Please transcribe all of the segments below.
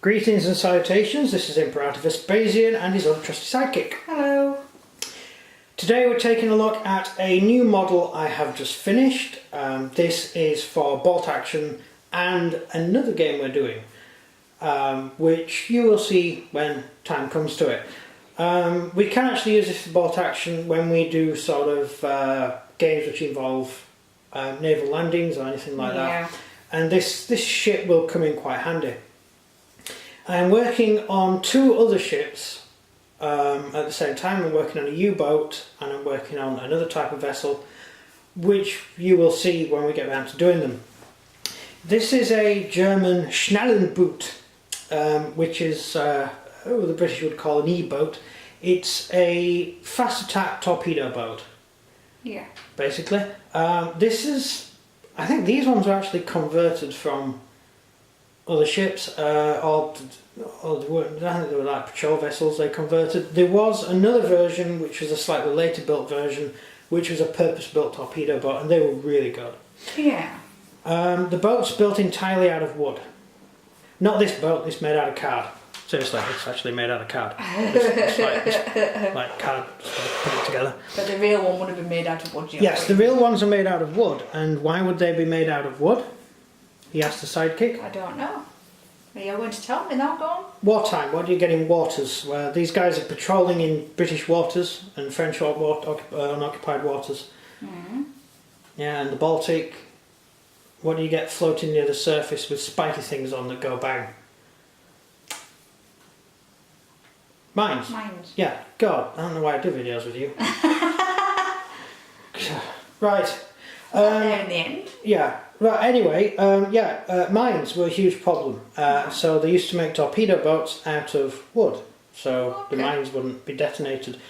Greetings and salutations, this is Imperator Vespasian and his other trusty sidekick. Hello. Today we're taking a look at a new model I have just finished. This is for bolt action and another game we're doing, which you will see when time comes to it. We can actually use this for bolt action when we do sort of games which involve naval landings or anything like that. And this ship will come in quite handy. I'm working on two other ships at the same time. I'm working on a U-boat and I'm working on another type of vessel, which you will see when we get around to doing them. This is a German Schnellboot, which is what the British would call an E-boat. It's a fast attack torpedo boat. Yeah. Basically. I think these ones were actually converted from other ships, or they weren't, I think they were like patrol vessels they converted. There was another version which was a slightly later built version, which was a purpose-built torpedo boat, and they were really good. Yeah. The boat's built entirely out of wood. Not this boat, it's made out of card. Seriously, it's actually made out of card. It's like card, put it together. But the real one would have been made out of wood, Yes, the real ones are made out of wood. And why would they be made out of wood? He asked the sidekick. I don't know. Are you going to tell me now, go on? Wartime, what do you get in waters? Where these guys are patrolling in British waters and French unoccupied waters. Mm. Yeah, and the Baltic. What do you get floating near the surface with spiky things on that go bang? Mines. Mines. Yeah, God, I don't know why I do videos with you. Right. There in the end. Yeah. Right. Anyway, mines were a huge problem. So they used to make torpedo boats out of wood, so the mines wouldn't be detonated.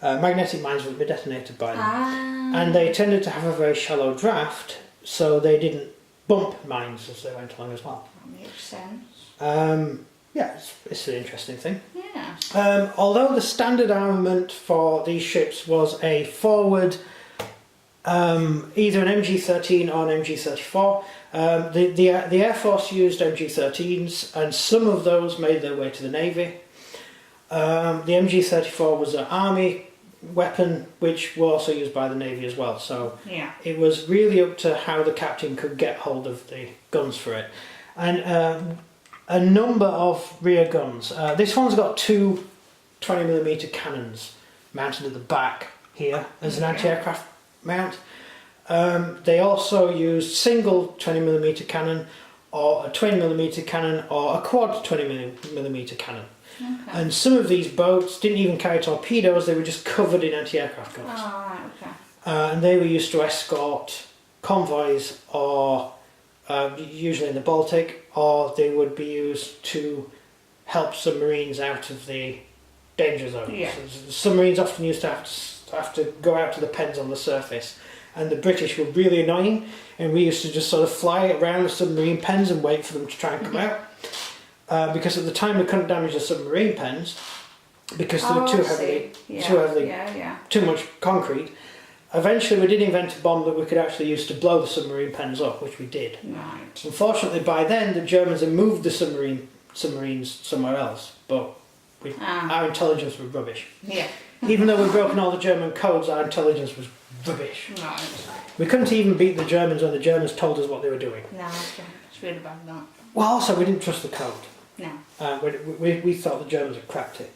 Magnetic mines wouldn't be detonated by them, and they tended to have a very shallow draft, so they didn't bump mines as they went along as well. That makes sense. Yeah, it's an interesting thing. Yeah. Although the standard armament for these ships was a forward, either an MG-13 or an MG-34. The Air Force used MG-13s, and some of those made their way to the Navy. The MG-34 was an Army weapon, which was also used by the Navy as well. So Yeah. it was really up to how the captain could get hold of the guns for it. And a number of rear guns. This one's got two 20mm cannons mounted at the back here as an anti-aircraft mount. They also used single 20mm cannon, or a 20mm cannon, or a quad 20mm cannon. Okay. And some of these boats didn't even carry torpedoes, they were just covered in anti-aircraft guns. Oh, right, okay. And they were used to escort convoys, or usually in the Baltic, or they would be used to help submarines out of the danger zone. Yeah. So the submarines often used to have to go out to the pens on the surface, and the British were really annoying, and we used to just sort of fly around the submarine pens and wait for them to try and come out. Because at the time we couldn't damage the submarine pens because they were too much concrete. Eventually we did invent a bomb that we could actually use to blow the submarine pens up, which we did. Right. Unfortunately by then the Germans had moved the submarines somewhere else, but our intelligence was rubbish. Yeah. Even though we'd broken all the German codes, our intelligence was rubbish. Right. We couldn't even beat the Germans when the Germans told us what they were doing. No, it's really bad, that. Well, also we didn't trust the code. No. We thought the Germans had cracked it.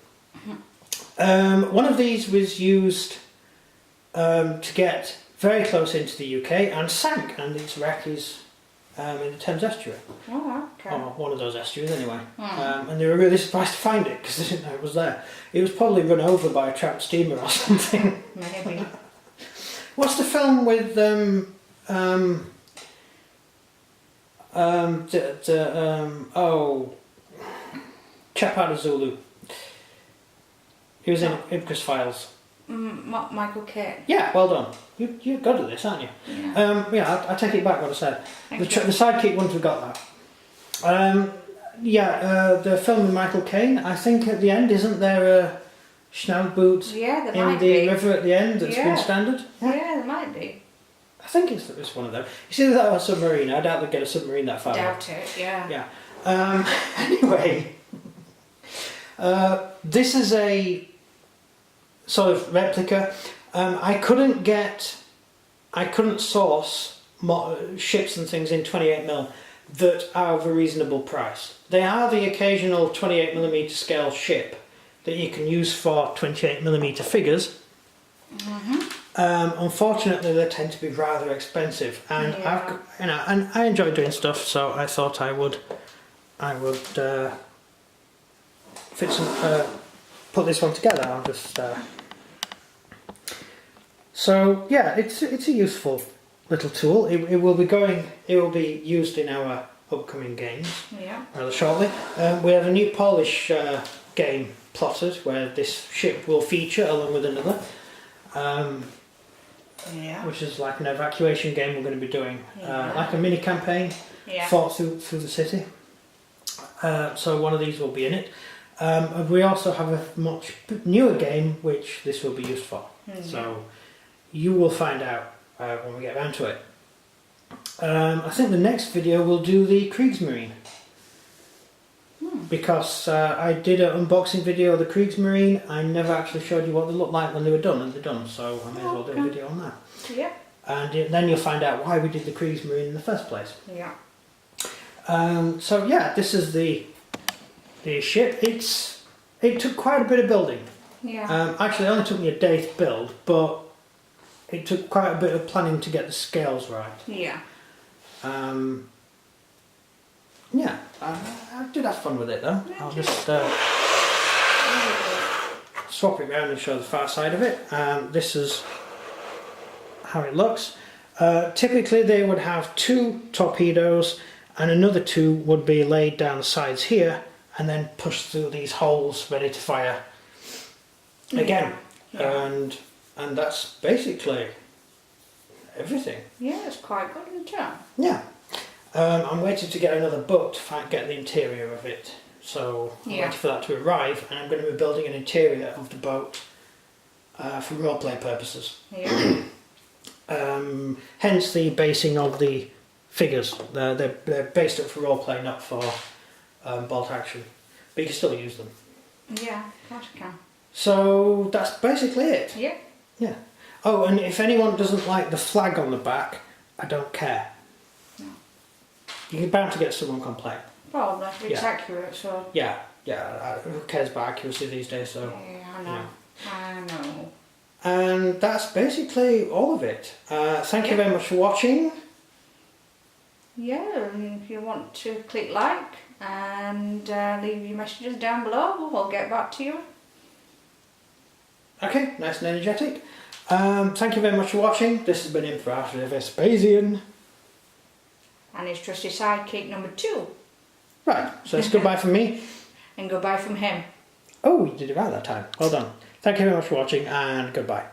One of these was used to get very close into the UK and sank, and its wreck is in the Thames estuary. Oh, okay. Or one of those estuaries anyway. And they were really surprised to find it because they didn't know it was there. It was probably run over by a tramp steamer or something. Maybe. What's the film with chap out of Zulu? He was in Ipcress Files. Michael Caine. Yeah, well done. You're good at this, aren't you? Yeah. I take it back what I said. The Thank you. sidekick wouldn't have got that. The film with Michael Caine, I think at the end, isn't there a Schnellboot Yeah, there in might the be. river at the end that's been standard? Yeah, there might be. I think it's one of them. You see that or a submarine? I doubt they'd get a submarine that far. Doubt it, yeah. Yeah. Anyway, this is a sort of replica. I couldn't source ships and things in 28mm that are of a reasonable price. They are the occasional 28mm scale ship that you can use for 28mm figures. Unfortunately, they tend to be rather expensive, and Yeah. and I enjoy doing stuff, so I thought I would fit some put this one together. I'll just so yeah, it's a useful little tool. It will be used in our upcoming games Yeah. rather shortly. We have a new Polish game plotted where this ship will feature along with another. Yeah. Which is like an evacuation game we're going to be doing, Yeah. like a mini campaign Yeah. fought through the city. So one of these will be in it. And we also have a much newer game which this will be used for. So you will find out when we get around to it. I think the next video we'll do the Kriegsmarine. Because I did an unboxing video of the Kriegsmarine. I never actually showed you what they looked like when they were done, and they're done, so I may as well do a video on that. Yeah. And then you'll find out why we did the Kriegsmarine in the first place. Yeah. So yeah, this is the ship. It took quite a bit of building. Yeah. Actually, it only took me a day to build, but it took quite a bit of planning to get the scales right. Yeah. Yeah, I did have fun with it though. I'll just swap it around and show the far side of it. This is how it looks. Typically they would have 2 torpedoes and another 2 would be laid down the sides here and then pushed through these holes ready to fire again. Yeah. And that's basically everything. Yeah, it's quite good, isn't it? Yeah. I'm waiting to get another boat to get the interior of it. So I'm waiting for that to arrive, and I'm going to be building an interior of the boat for roleplay purposes. Yeah. Hence the basing of the figures. They're based up for roleplay, not for bolt action. But you can still use them. Yeah, of course you can. So that's basically it. Yeah. Yeah. Oh, and if anyone doesn't like the flag on the back, I don't care. No. You're bound to get someone complain. Probably. It's Yeah. accurate, so. Yeah. Who cares about accuracy these days? So. Yeah, I know. I know. And that's basically all of it. Thank you very much for watching. Yeah, and if you want to click like and leave your messages down below, we'll get back to you. Okay, nice and energetic. Thank you very much for watching. This has been Imperator Vespasian. And his trusty sidekick number 2. Right, so it's goodbye from me. And goodbye from him. Oh, you did it right that time. Well done. Thank you very much for watching and goodbye.